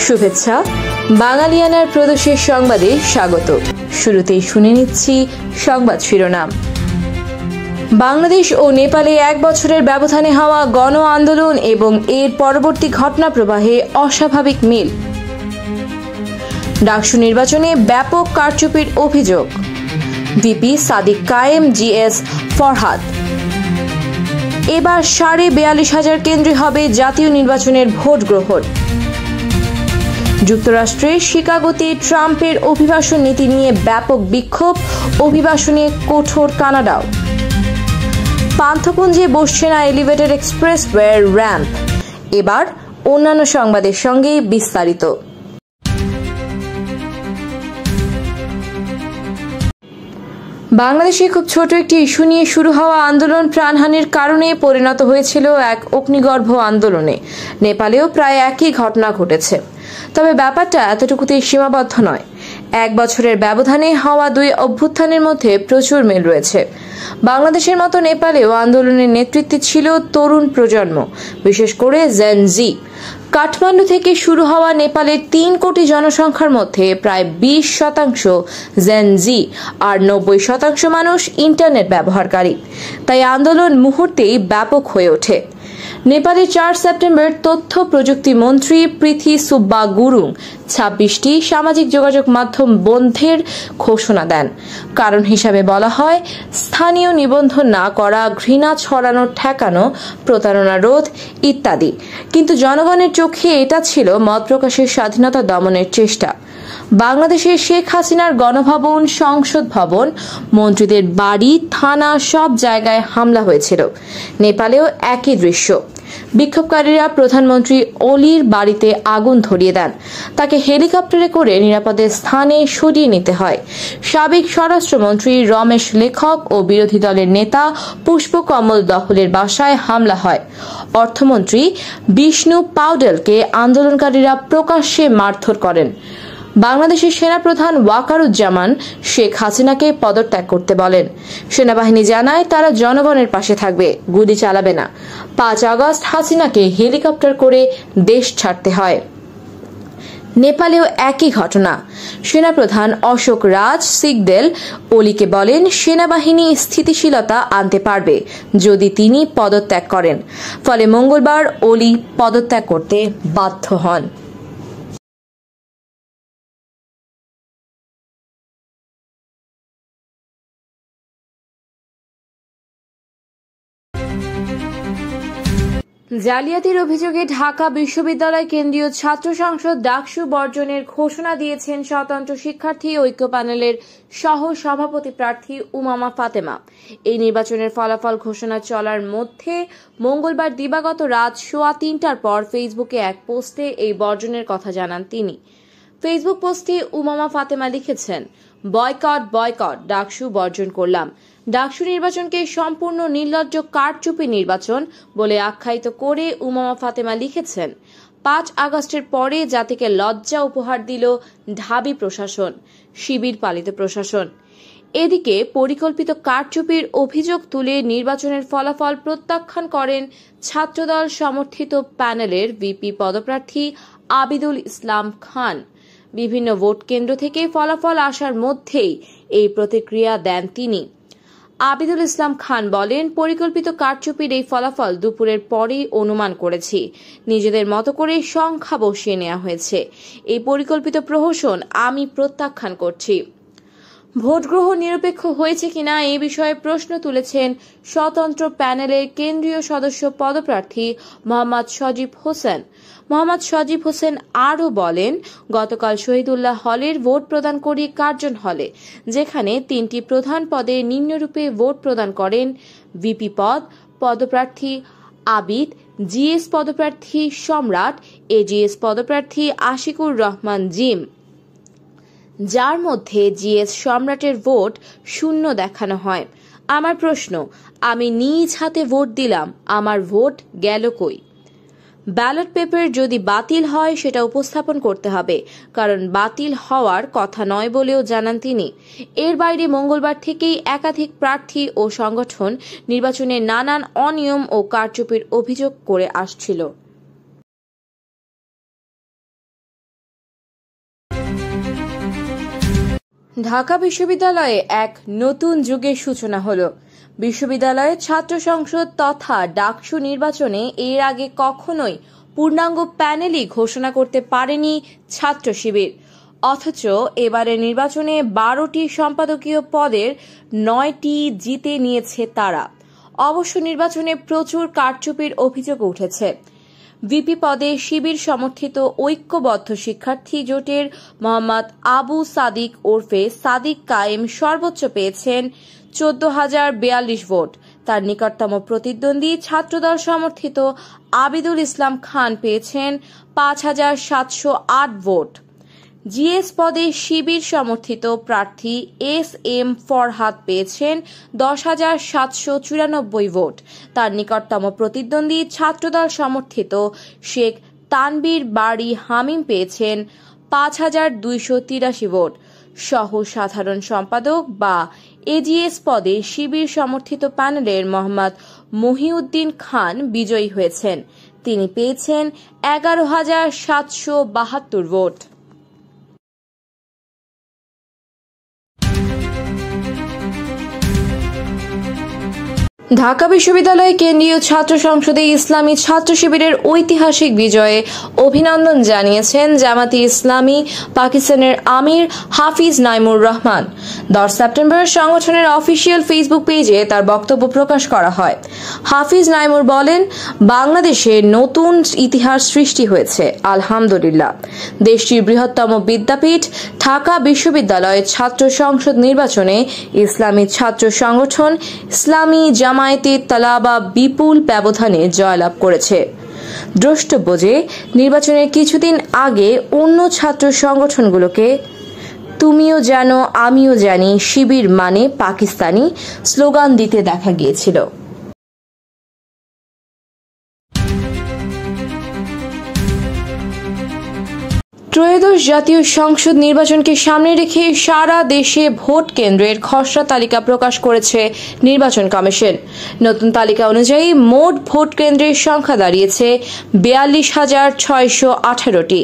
শুভেচ্ছা বাঙালিয়ানার প্রদেশের সংবাদে স্বাগত। শুরুতেই শুনে নিচ্ছি সংবাদ শিরোনাম। বাংলাদেশ ও নেপালে 1 বছরের ব্যবধানে হওয়া গণ আন্দোলন এবং এর পরবর্তী ঘটনা প্রবাহে অস্বাভাবিক মিল। ডাকসু নির্বাচনে ব্যাপক কারচুপির অভিযোগ। ভিপি সাদিক কায়েম, জিএস ফরহাদ। এবার 42,500 কেন্দ্রে হবে জাতীয় নির্বাচনের ভোট গ্রহণ। যুক্তরাষ্ট্রের শিকাগোতে ট্রাম্পের অভিবাসন নীতি নিয়ে ব্যাপক বিক্ষোভ, অভিবাসনে কঠোর কানাডাও। পান্থপুঞ্জে বসছে না এলিভেটেড এক্সপ্রেসওয়ের র্যাম্প। এবার অন্যান্য সংবাদের সঙ্গে বিস্তারিত। বাংলাদেশে খুব ছোট একটি ইস্যু নিয়ে শুরু হওয়া আন্দোলন প্রাণহানির কারণে পরিণত হয়েছিল এক অগ্নিগর্ভ আন্দোলনে। নেপালেও প্রায় একই ঘটনা ঘটেছে, তবে ব্যাপারটা এতটুকুতেই সীমাবদ্ধ নয়। 1 বছরের ব্যবধানে হওয়া 2 অভ্যুত্থানের মধ্যে প্রচুর মিল রয়েছে। বাংলাদেশের মতো নেপালেও আন্দোলনের নেতৃত্বে ছিল তরুণ প্রজন্ম, বিশেষ করে জেন জি। কাঠমান্ডু থেকে শুরু হওয়া নেপালের 3 কোটি জনসংখ্যার মধ্যে প্রায় 20% জেন জি আর 90% মানুষ ইন্টারনেট ব্যবহারকারী। তাই আন্দোলন মুহূর্তেই ব্যাপক হয়ে ওঠে। নেপালের 4 সেপ্টেম্বর তথ্য প্রযুক্তি মন্ত্রী পৃথ্বী সুব্বা গুরুং 26টি সামাজিক যোগাযোগ মাধ্যম বন্ধের ঘোষণা দেন। কারণ হিসাবে বলা হয় স্থানীয় নিবন্ধন না করা, ঘৃণা ছড়ানো ঠেকানো, প্রতারণা রোধ ইত্যাদি। কিন্তু জনগণের চোখে এটা ছিল মত প্রকাশের স্বাধীনতা দমনের চেষ্টা। বাংলাদেশের শেখ হাসিনার গণভবন, সংসদ ভবন, মন্ত্রীদের বাড়ি, থানা সব জায়গায় হামলা হয়েছিল। নেপালেও একই দৃশ্য। বিক্ষোভকারীরা প্রধানমন্ত্রী ওলির বাড়িতে আগুন ধরিয়ে দেন। তাকে হেলিকপ্টারে করে নিরাপদের স্থানে সরিয়ে নিতে হয়। সাবেক স্বরাষ্ট্রমন্ত্রী রমেশ লেখক ও বিরোধী দলের নেতা পুষ্পকমল দহলের বাসায় হামলা হয়। অর্থমন্ত্রী বিষ্ণু পাউডেলকে আন্দোলনকারীরা প্রকাশ্যে মারধর করেন। বাংলাদেশের সেনাপ্রধান ওয়াকারুজ্জামান শেখ হাসিনাকে পদত্যাগ করতে বলেন। সেনাবাহিনী জানায় তারা জনগণের পাশে থাকবে, গুলি চালাবে না। 5 আগস্ট হাসিনাকে হেলিকপ্টার করে দেশ ছাড়তে হয়। নেপালেও একই ঘটনা। সেনাপ্রধান অশোক রাজ সিগদেল ওলিকে বলেন সেনাবাহিনী স্থিতিশীলতা আনতে পারবে যদি তিনি পদত্যাগ করেন। ফলে মঙ্গলবার ওলি পদত্যাগ করতে বাধ্য হন। জালিয়াতির অভিযোগে ঢাকা বিশ্ববিদ্যালয় কেন্দ্রীয় ছাত্র সংসদ ডাকসু বর্জনের ঘোষণা দিয়েছেন স্বতন্ত্র শিক্ষার্থী ঐক্য প্যানেলের সহ সভাপতি প্রার্থী উমামা ফাতেমা। এই নির্বাচনের ফলাফল ঘোষণা চলার মধ্যে মঙ্গলবার দিবাগত রাত 3:15টার পর ফেসবুকে এক পোস্টে এই বর্জনের কথা জানান তিনি। ফেসবুক পোস্টে উমামা ফাতেমা লিখেছেন, বয়কট বয়কট, ডাকসু বর্জন করলাম। ডাকসু নির্বাচনকে সম্পূর্ণ নির্লজ্জ কারচুপি নির্বাচন বলে আখ্যায়িত করে উমামা ফাতেমা লিখেছেন, 5 আগস্টের পরে জাতিকে লজ্জা উপহার দিল ঢাবি প্রশাসন, শিবির পালিত প্রশাসন। এদিকে পরিকল্পিত কারচুপির অভিযোগ তুলে নির্বাচনের ফলাফল প্রত্যাখ্যান করেন ছাত্রদল সমর্থিত প্যানেলের ভিপি পদপ্রার্থী আবিদুল ইসলাম খান। বিভিন্ন ভোট কেন্দ্র থেকে ফলাফল আসার মধ্যেই এই প্রতিক্রিয়া দেন তিনি। আবিদুল ইসলাম খান বলেন, পরিকল্পিত কারচুপির এই ফলাফল দুপুরের পরেই অনুমান করেছি। নিজেদের মতো করে সংখ্যা বসিয়ে নেওয়া হয়েছে। এই পরিকল্পিত প্রহসন আমি প্রত্যাখ্যান করছি। ভোট গ্রহণ নিরপেক্ষ হয়েছে কিনা এই বিষয়ে প্রশ্ন তুলেছেন স্বতন্ত্র প্যানেলের কেন্দ্রীয় সদস্য পদপ্রার্থী মোহাম্মদ সজীব হোসেন। মোহাম্মদ সজীব হোসেন আরও বলেন, গতকাল শহীদুল্লাহ হলের ভোট প্রদান করি কার্জন হলে, যেখানে 3টি প্রধান পদে নিম্নরূপে ভোট প্রদান করেন ভিপি পদপ্রার্থী আবিদ, জিএস পদপ্রার্থী সম্রাট, এজিএস পদপ্রার্থী আশিকুর রহমান জিম, যার মধ্যে জিএস সম্রাটের ভোট 0 দেখানো হয়। আমার প্রশ্ন, আমি নিজ হাতে ভোট দিলাম, আমার ভোট গেল কই? ব্যালট পেপার যদি বাতিল হয় সেটা উপস্থাপন করতে হবে, কারণ বাতিল হওয়ার কথা নয় বলেও জানান তিনি। এর বাইরে মঙ্গলবার থেকেই একাধিক প্রার্থী ও সংগঠন নির্বাচনে নানান অনিয়ম ও কারচুপির অভিযোগ করে আসছিল। ঢাকা বিশ্ববিদ্যালয়ে এক নতুন যুগের সূচনা হলো। বিশ্ববিদ্যালয়ের ছাত্র সংসদ তথা ডাকসু নির্বাচনে এর আগে কখনোই পূর্ণাঙ্গ প্যানেলই ঘোষণা করতে পারেনি ছাত্র শিবির। অথচ এবারের নির্বাচনে 12টি সম্পাদকীয় পদের 9টি জিতে নিয়েছে তারা। অবশ্য নির্বাচনে প্রচুর কারচুপির অভিযোগ উঠেছে। ভিপি পদে শিবির সমর্থিত ঐক্যবদ্ধ শিক্ষার্থী জোটের মোহাম্মদ আবু সাদিক ওরফে সাদিক কায়েম সর্বোচ্চ পেয়েছেন 14,042 ভোট। তার নিকটতম প্রতিদ্বন্দ্বী ছাত্রদল সমর্থিত আবিদুল ইসলাম খান পেয়েছেন 5,708 ভোট। জিএস পদে শিবির সমর্থিত প্রার্থী এস.এম. ফরহাদ পেয়েছেন 10,794 ভোট। তার নিকটতম প্রতিদ্বন্দ্বী ছাত্রদল সমর্থিত শেখ তানবীর বাড়ি হামিম পেয়েছেন 5,283 ভোট। সহ সাধারণ সম্পাদক বা এজিএস পদে শিবির সমর্থিত প্যানেলের মোহাম্মদ মহিউদ্দিন খান বিজয়ী হয়েছেন। তিনি পেয়েছেন 11,772 ভোট। ঢাকা বিশ্ববিদ্যালয় কেন্দ্রীয় ছাত্র সংসদে ইসলামী ছাত্র শিবিরের ঐতিহাসিক বিজয়ে অভিনন্দন জানিয়েছেন জামাতে ইসলামী পাকিস্তানের আমির হাফিজ নাইমুর রহমান। 10 সেপ্টেম্বর সংগঠনের অফিসিয়াল ফেসবুক পেজে তার বক্তব্য প্রকাশ করা হয়। হাফিজ নাইমুর বলেন, বাংলাদেশে নতুন ইতিহাস সৃষ্টি হয়েছে, আলহামদুলিল্লাহ। দেশটির বৃহত্তম বিদ্যাপীঠ ঢাকা বিশ্ববিদ্যালয়ের ছাত্র সংসদ নির্বাচনে ইসলামী ছাত্র সংগঠন ইসলামী জামায়াতে তালাবা বিপুল ব্যবধানে জয়লাভ করেছে। দ্রষ্টব্য যে নির্বাচনের কিছুদিন আগে অন্য ছাত্র সংগঠনগুলোকে তুমিও জানো আমিও জানি শিবির মানে পাকিস্তানি স্লোগান দিতে দেখা গিয়েছিল। ত্রয়োদশ জাতীয় সংসদ নির্বাচনকে সামনে রেখে সারা দেশে ভোট কেন্দ্রের খসড়া তালিকা প্রকাশ করেছে নির্বাচন কমিশন। নতুন তালিকা অনুযায়ী মোট ভোট কেন্দ্রের সংখ্যা দাঁড়িয়েছে 42,618টি।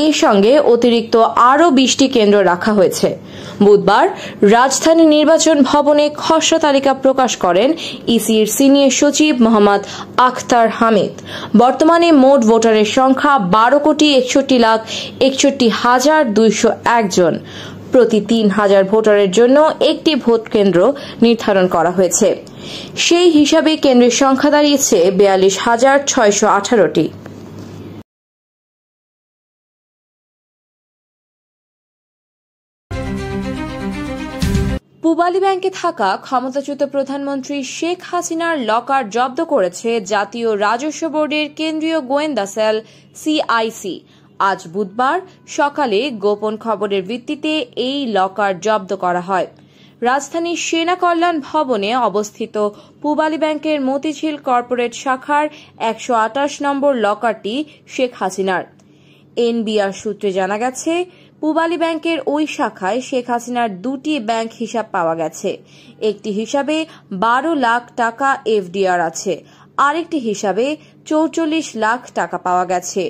এর সঙ্গে অতিরিক্ত আরও 20টি কেন্দ্র রাখা হয়েছে। বুধবার রাজধানী নির্বাচন ভবনে খসড়া তালিকা প্রকাশ করেন ইসির সিনিয়র সচিব মোহাম্মদ আখতার হামিদ। বর্তমানে মোট ভোটারের সংখ্যা 12,61,61,201 জন। প্রতি 3,000 ভোটারের জন্য একটি ভোট কেন্দ্র নির্ধারণ করা হয়েছে। সেই হিসাবে কেন্দ্রের সংখ্যা দাঁড়িয়েছে 42,618টি। পূবালী ব্যাংকে থাকা ক্ষমতাচ্যুত প্রধানমন্ত্রী শেখ হাসিনার লকার জব্দ করেছে জাতীয় রাজস্ব বোর্ডের কেন্দ্রীয় গোয়েন্দা সেল সিআইসি। আজ বুধবার সকালে গোপন খবরের ভিত্তিতে এই লকার জব্দ করা হয়। রাজধানীর সেনা কল্যাণ ভবনে অবস্থিত পূবালী ব্যাংকের মতিঝিল কর্পোরেট শাখার 128 নম্বর লকারটি শেখ হাসিনার। এনবিআর সূত্রে জানা গেছে, পূবালী ব্যাংকের ওই শাখায় শেখ হাসিনার 2টি ব্যাংক হিসাব পাওয়া গেছে। একটি হিসাবে 12 লাখ টাকা এফডিআর আছে, আরেকটি হিসাবে 44 লাখ টাকা পাওয়া গেছে।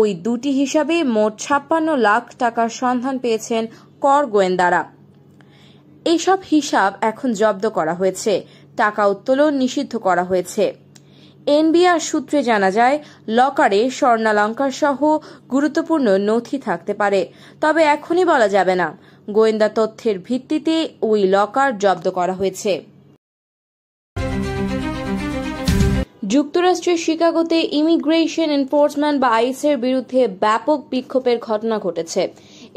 ওই 2টি হিসাবে মোট 56 লাখ টাকার সন্ধান পেয়েছেন কর গোয়েন্দারা। এইসব হিসাব এখন জব্দ করা হয়েছে, টাকা উত্তোলন নিষিদ্ধ করা হয়েছে। এনবিআর সূত্রে জানা যায়, লকারে স্বর্ণালঙ্কার সহ গুরুত্বপূর্ণ নথি থাকতে পারে, তবে এখনই বলা যাবে না। গোয়েন্দা তথ্যের ভিত্তিতে ওই লকার জব্দ করা হয়েছে। যুক্তরাষ্ট্রের শিকাগোতে ইমিগ্রেশন এনফোর্সমেন্ট বা আইসের বিরুদ্ধে ব্যাপক বিক্ষোভের ঘটনা ঘটেছে।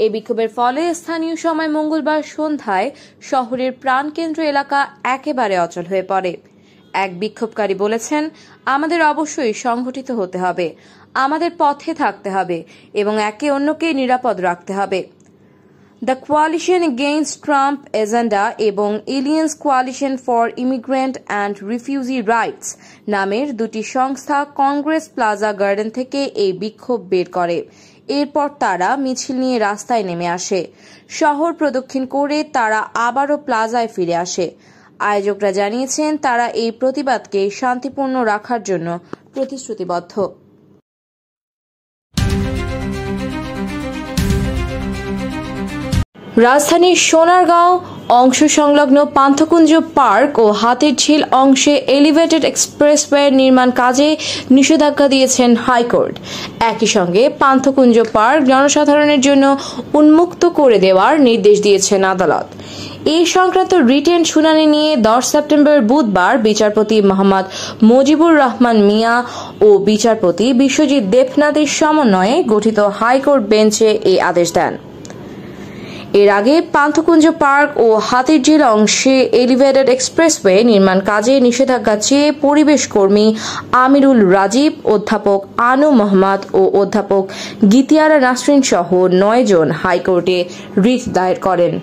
এই বিক্ষোভের ফলে স্থানীয় সময় মঙ্গলবার সন্ধ্যায় শহরের প্রাণকেন্দ্র এলাকা একেবারে অচল হয়ে পড়ে। এক বিক্ষোভকারী বলেছেন, আমাদের অবশ্যই সংগঠিত হতে হবে, আমাদের পথে থাকতে হবে এবং একে অন্যকে নিরাপদ রাখতে হবে। The coalition against Trump agenda এবং aliens coalition for immigrant and refugee rights নামের দুটি সংস্থা কংগ্রেস প্লাজা গার্ডেন থেকে এই বিক্ষোভ বের করে। এরপর তারা মিছিল নিয়ে রাস্তায় নেমে আসে। শহর প্রদক্ষিণ করে তারা আবারও প্লাজায় ফিরে আসে। আয়োজকরা জানিয়েছেন, তারা এই প্রতিবাদকে শান্তিপূর্ণ রাখার জন্য প্রতিশ্রুতিবদ্ধ। রাজধানীর সোনারগাঁও অংশ সংলগ্ন পান্থকুঞ্জ পার্ক ও হাতিরঝিল অংশে এলিভেটেড এক্সপ্রেসওয়ে নির্মাণ কাজে নিষেধাজ্ঞা দিয়েছেন হাইকোর্ট। একই সঙ্গে পান্থকুঞ্জ পার্ক জনসাধারণের জন্য উন্মুক্ত করে দেওয়ার নির্দেশ দিয়েছেন আদালত। এই সংক্রান্ত রিটেন শুনানি নিয়ে 10 সেপ্টেম্বর বুধবার বিচারপতি মোহাম্মদ মুজিবুর রহমান মিয়া ও বিচারপতি বিশ্বজিৎ দেবনাথের সমন্বয়ে গঠিত হাইকোর্ট বেঞ্চে এই আদেশ দেন। এর আগে পান্থকুঞ্জ পার্ক ও হাতিরঝিল অংশে এলিভেটেড এক্সপ্রেসওয়ে নির্মাণ কাজে নিষেধাজ্ঞা চেয়ে পরিবেশ কর্মী আমিরুল রাজীব, অধ্যাপক আনু মোহাম্মদ ও অধ্যাপক গীতিয়ারা নাসরিন সহ 9 জন হাইকোর্টে রিট দায়ের করেন।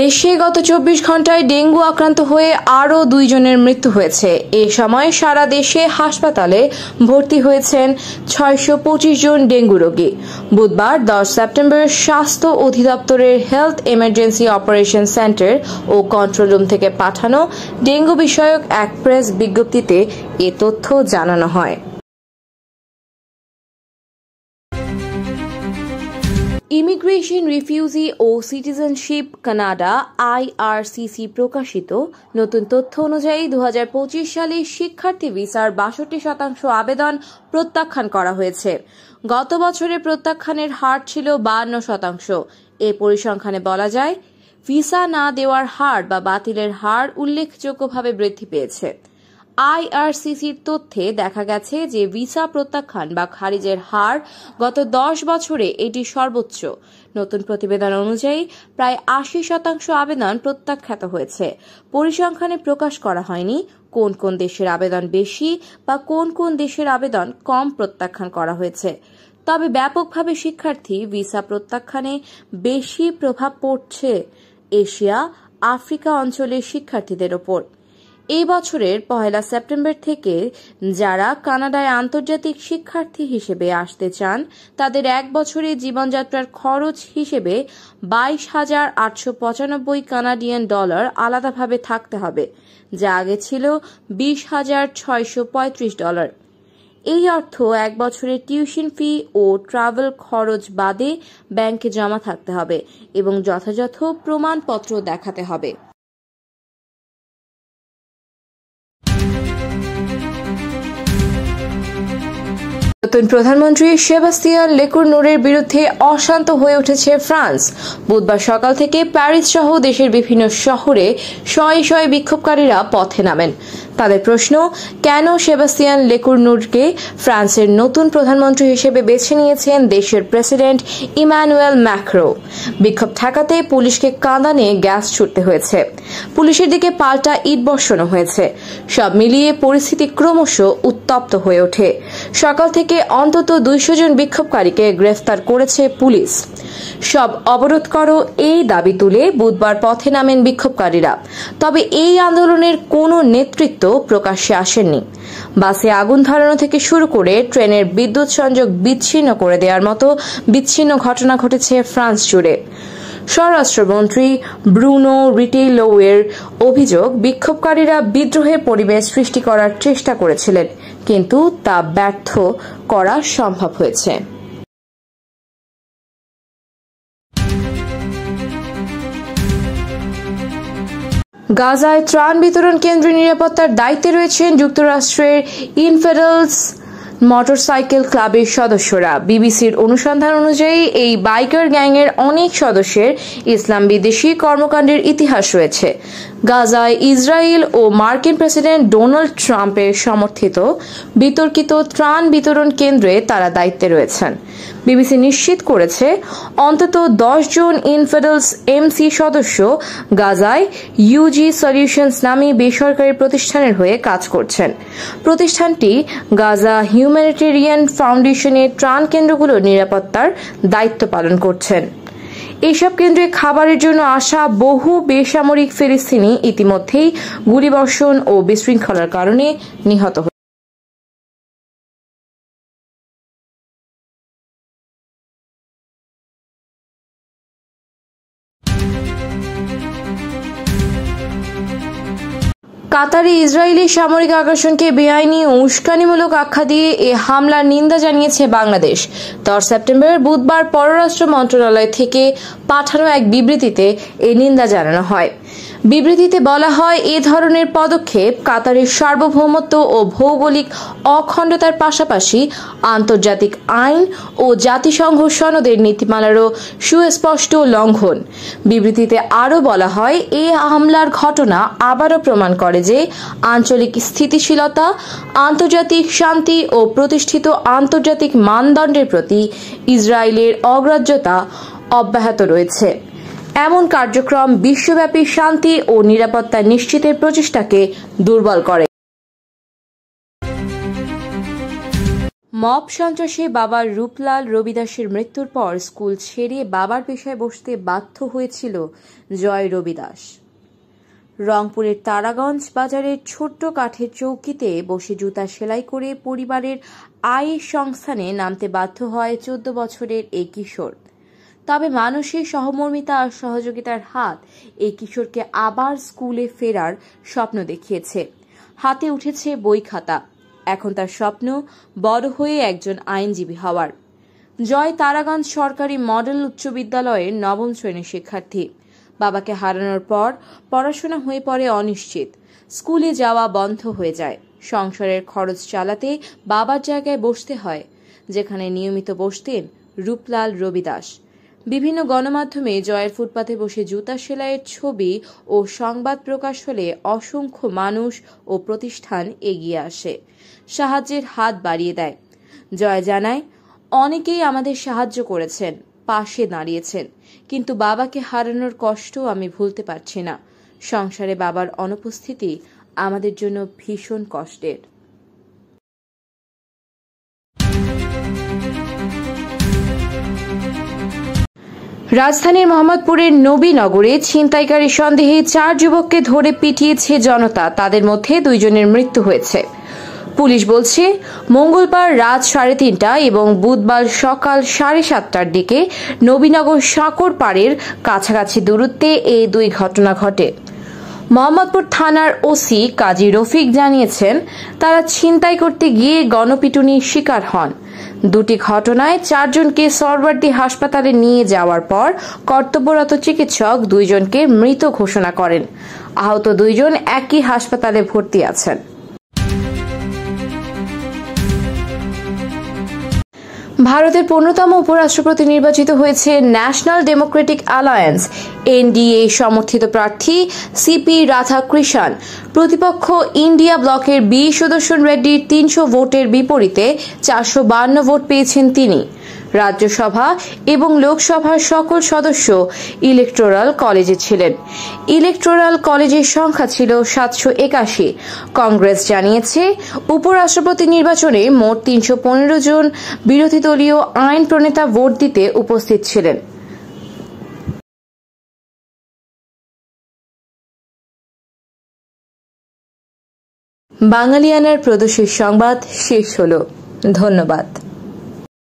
দেশে গত 24 ঘন্টায় ডেঙ্গু আক্রান্ত হয়ে আরও 2 জনের মৃত্যু হয়েছে। এ সময় সারা দেশে হাসপাতালে ভর্তি হয়েছেন 625 জন ডেঙ্গু রোগী। বুধবার 10 সেপ্টেম্বর স্বাস্থ্য অধিদপ্তরের হেলথ এমার্জেন্সি অপারেশন সেন্টার ও কন্ট্রোল রুম থেকে পাঠানো ডেঙ্গু বিষয়ক এক প্রেস বিজ্ঞপ্তিতে এ তথ্য জানানো হয়। ইমিগ্রেশন, রিফিউজি ও সিটিজেনশিপ কানাডা IRCC প্রকাশিত নতুন তথ্য অনুযায়ী 2025 সালে শিক্ষার্থী ভিসার 62% আবেদন প্রত্যাখ্যান করা হয়েছে। গত বছরে প্রত্যাখ্যানের হার ছিল 52%। এ পরিসংখ্যানে বলা যায়, ভিসা না দেওয়ার হার বা বাতিলের হার উল্লেখযোগ্যভাবে বৃদ্ধি পেয়েছে। IRCCর তথ্যে দেখা গেছে যে ভিসা প্রত্যাখ্যান বা খারিজের হার গত 10 বছরে এটি সর্বোচ্চ। নতুন প্রতিবেদন অনুযায়ী প্রায় 80% আবেদন প্রত্যাখ্যাত হয়েছে। পরিসংখ্যানে প্রকাশ করা হয়নি কোন কোন দেশের আবেদন বেশি বা কোন কোন দেশের আবেদন কম প্রত্যাখ্যান করা হয়েছে। তবে ব্যাপকভাবে শিক্ষার্থী ভিসা প্রত্যাখ্যানে বেশি প্রভাব পড়ছে এশিয়া, আফ্রিকা অঞ্চলের শিক্ষার্থীদের ওপর। এই বছরের 1 সেপ্টেম্বর থেকে যারা কানাডায় আন্তর্জাতিক শিক্ষার্থী হিসেবে আসতে চান তাদের 1 বছরের জীবনযাত্রার খরচ হিসেবে 22,895 কানাডিয়ান ডলার আলাদাভাবে থাকতে হবে, যা আগে ছিল 20,635 ডলার। এই অর্থ 1 বছরের টিউশন ফি ও ট্রাভেল খরচ বাদে ব্যাংকে জমা থাকতে হবে এবং যথাযথ প্রমাণপত্র দেখাতে হবে। নতুন প্রধানমন্ত্রী সেবাস্তিয়ান লেকুরনুরের বিরুদ্ধে অশান্ত হয়ে উঠেছে ফ্রান্স। বুধবার সকাল থেকে প্যারিস সহ দেশের বিভিন্ন শহরে শয়ে শয়ে বিক্ষোভকারীরা পথে নামেন। তাদের প্রশ্ন, কেন সেবাস্তিয়ান লেকুরনুরকে ফ্রান্সের নতুন প্রধানমন্ত্রী হিসেবে বেছে নিয়েছেন দেশের প্রেসিডেন্ট ইমানুয়েল ম্যাক্রো। বিক্ষোভ ঠেকাতে পুলিশকে কাঁদানে গ্যাস ছুড়তে হয়েছে, পুলিশের দিকে পাল্টা ইট বর্ষণও হয়েছে। সব মিলিয়ে পরিস্থিতি ক্রমশ উত্তপ্ত হয়ে ওঠে। সকাল থেকে অন্তত 200 জন বিক্ষোভকারীকে গ্রেফতার করেছে পুলিশ। সব অবরোধ করো এই দাবি তুলে বুধবার পথে নামেন বিক্ষোভকারীরা। তবে এই আন্দোলনের কোনো নেতৃত্ব প্রকাশ্যে আসেননি। বাসে আগুন ধরানো থেকে শুরু করে ট্রেনের বিদ্যুৎ সংযোগ বিচ্ছিন্ন করে দেওয়ার মতো বিচ্ছিন্ন ঘটনা ঘটেছে ফ্রান্স জুড়ে। স্বরাষ্ট্রমন্ত্রী ব্রুনো রিটেইলোয়ের অভিযোগ, বিক্ষোভকারীরা বিদ্রোহের পরিবেশ সৃষ্টি করার চেষ্টা করেছিলেন, কিন্তু তা ব্যর্থ করা সম্ভব হয়েছে। গাজায় ত্রাণ বিতরণ কেন্দ্রের নিরাপত্তার দায়িত্বে রয়েছেন যুক্তরাষ্ট্রের ইনফেডেলস মোটরসাইকেল ক্লাবের সদস্যরা। বিবিসির অনুসন্ধান অনুযায়ী এই বাইকার গ্যাংয়ের অনেক সদস্যের ইসলাম বিদ্বেষী কর্মকাণ্ডের ইতিহাস রয়েছে। গাজায় ইসরায়েল ও মার্কিন প্রেসিডেন্ট ডোনাল্ড ট্রাম্পের সমর্থিত বিতর্কিত ত্রাণ বিতরণ কেন্দ্রে তারা দায়িত্বে রয়েছেন। বিবিসি নিশ্চিত করেছে অন্তত 10 জন ইনফেডেলস এমসি সদস্য গাজায় ইউজি সলিউশনস নামে বেসরকারি প্রতিষ্ঠানের হয়ে কাজ করছেন। প্রতিষ্ঠানটি গাজা হিউম্যানিটেরিয়ান ফাউন্ডেশনের ত্রাণ কেন্দ্রগুলোর নিরাপত্তার দায়িত্ব পালন করছেন। এসব কেন্দ্রে খাবারের জন্য আসা বহু বেসামরিক ফিলিস্তিনি ইতিমধ্যেই গুলিবর্ষণ ও বিশৃঙ্খলার কারণে নিহত হয়েছে। কাতারে ইসরায়েলি সামরিক আগ্রাসনকে বেআইনি ও উস্কানিমূলক আখ্যা দিয়ে এ হামলার নিন্দা জানিয়েছে বাংলাদেশ। 10 সেপ্টেম্বর বুধবার পররাষ্ট্র মন্ত্রণালয় থেকে পাঠানো এক বিবৃতিতে এই নিন্দা জানানো হয়। বিবৃতিতে বলা হয়, এ ধরনের পদক্ষেপ কাতারের সার্বভৌমত্ব ও ভৌগোলিক অখণ্ডতার পাশাপাশি আন্তর্জাতিক আইন ও জাতিসংঘ সনদের নীতিমালারও সুস্পষ্ট লঙ্ঘন। বিবৃতিতে আরও বলা হয়, এই হামলার ঘটনা আবারও প্রমাণ করে যে আঞ্চলিক স্থিতিশীলতা, আন্তর্জাতিক শান্তি ও প্রতিষ্ঠিত আন্তর্জাতিক মানদণ্ডের প্রতি ইসরায়েলের অগ্রাহ্যতা অব্যাহত রয়েছে। এমন কার্যক্রম বিশ্বব্যাপী শান্তি ও নিরাপত্তা নিশ্চিতের প্রচেষ্টাকে দুর্বল করে। মব সন্ত্রাসে বাবার রূপলাল রবিদাসের মৃত্যুর পর স্কুল ছেড়ে বাবার পেশায় বসতে বাধ্য হয়েছিল জয় রবিদাস। রংপুরের তারাগঞ্জ বাজারের ছোট্ট কাঠের চৌকিতে বসে জুতা সেলাই করে পরিবারের আয়ের সংস্থানে নামতে বাধ্য হয় 14 বছরের এই কিশোর। তবে মানুষের সহমর্মিতা আর সহযোগিতার হাত এই কিশোরকে আবার স্কুলে ফেরার স্বপ্ন দেখিয়েছে। হাতে উঠেছে বই খাতা। এখন তার স্বপ্ন বড় হয়ে একজন আইনজীবী হওয়ার। জয় তারাগঞ্জ সরকারি মডেল উচ্চ বিদ্যালয়ের 9ম শ্রেণীর শিক্ষার্থী। বাবাকে হারানোর পর পড়াশোনা হয়ে পড়ে অনিশ্চিত। স্কুলে যাওয়া বন্ধ হয়ে যায়। সংসারের খরচ চালাতে বাবার জায়গায় বসতে হয়, যেখানে নিয়মিত বসতেন রূপলাল রবিদাস। বিভিন্ন গণমাধ্যমে জয়ের ফুটপাতে বসে জুতা সেলাইয়ের ছবি ও সংবাদ প্রকাশ হলে অসংখ্য মানুষ ও প্রতিষ্ঠান এগিয়ে আসে, সাহায্যের হাত বাড়িয়ে দেয়। জয় জানায়, অনেকেই আমাদের সাহায্য করেছেন, পাশে দাঁড়িয়েছেন, কিন্তু বাবাকে হারানোর কষ্ট আমি ভুলতে পারছি না। সংসারে বাবার অনুপস্থিতি আমাদের জন্য ভীষণ কষ্টের। রাজধানীর মোহাম্মদপুরের নবীনগরে ছিনতাইকারী সন্দেহে 4 যুবককে ধরে পিটিয়েছে জনতা। তাদের মধ্যে 2 জনের মৃত্যু হয়েছে। পুলিশ বলছে, মঙ্গলবার রাত 3:30 এবং বুধবার সকাল 7:30টার দিকে নবীনগর সাঁকর পাড়ের কাছাকাছি দূরত্বে এই 2 ঘটনা ঘটে। মোহাম্মদপুর থানার ওসি কাজী রফিক জানিয়েছেন, তারা ছিনতাই করতে গিয়ে গণপিটুনির শিকার হন। 2টি ঘটনায় 4 জনকে সরওয়ার্দী হাসপাতালে নিয়ে যাওয়ার পর কর্তব্যরত চিকিৎসক 2 জনকে মৃত ঘোষণা করেন। আহত 2 জন একই হাসপাতালে ভর্তি আছেন। ভারতের 15তম উপরাষ্ট্রপতি নির্বাচিত হয়েছে ন্যাশনাল ডেমোক্রেটিক অ্যালায়েন্স এনডিএ সমর্থিত প্রার্থী সিপি রাধাকৃষ্ণন। প্রতিপক্ষ ইন্ডিয়া ব্লকের বি সুদর্শন রেড্ডির 300 ভোটের বিপরীতে 452 ভোট পেয়েছেন তিনি। রাজ্যসভা এবং লোকসভার সকল সদস্য ইলেকটোরাল কলেজে ছিলেন। ইলেকটোরাল কলেজের সংখ্যা ছিল 781। কংগ্রেস জানিয়েছে, উপরাষ্ট্রপতি নির্বাচনে মোট 315 জন বিরোধী দলীয় আইন প্রণেতা ভোট দিতে উপস্থিত ছিলেন। বাঙালিয়ানার প্রদোষের সংবাদ শেষ হলো। ধন্যবাদ।